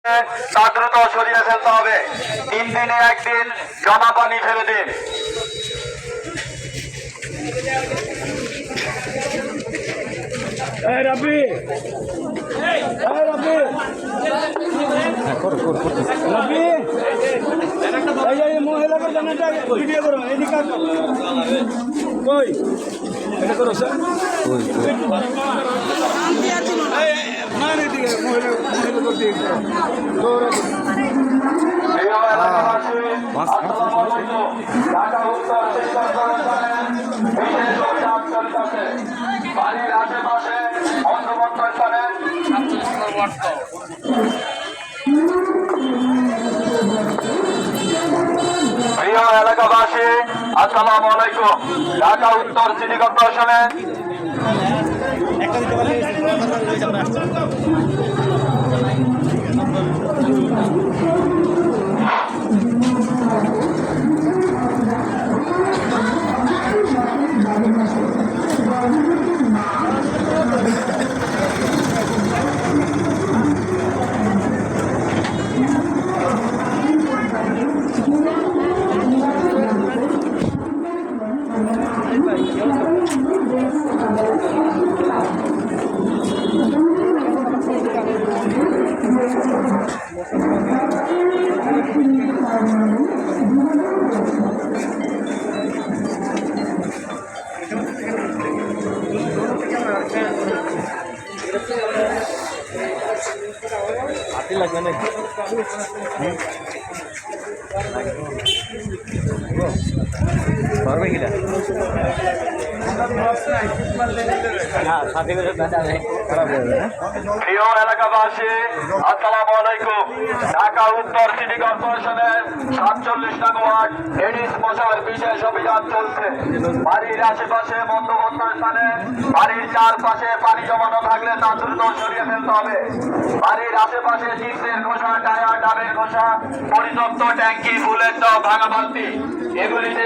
তা দ্রুত সরিয়ে ফেলতে হবে। 3 দিনে একদিন জমা পানি ফেলে দিন। মহিলাকে জানাটা ভিডিও করো এদিকে কই এটা করো স্যার মানে দিকে মহিলা করতে বাড়ির আশেপাশে অন্ধবন্ধ স্থানে প্রিয় এলাকাবাসী আসসালামু আলাইকুম। ঢাকা উত্তর সিটি কর্পোরেশনে হাতি লাগবে না পারবে কিনা প্রিয় এলাকাবাসী আসসালামু আলাইকুম। ঢাকা উত্তর সিটি কর্পোরেশনের 47 নং ওয়ার্ড এডিস মশার বিশেষ অভিযান চলছে। বাড়ির আশেপাশে বন্ধবন্ধ স্থানে বাড়ির চারপাশে পানি জমানো থাকলে তা দ্রুত সরিয়ে ফেলতে হবে। বাড়ির আশেপাশে চিপসের খোসা, টায়ার, ডাবের খোসা, পরিত্যক্ত ট্যাঙ্কি, ফুলের টব, ভাঙা বালতি এগুলিতে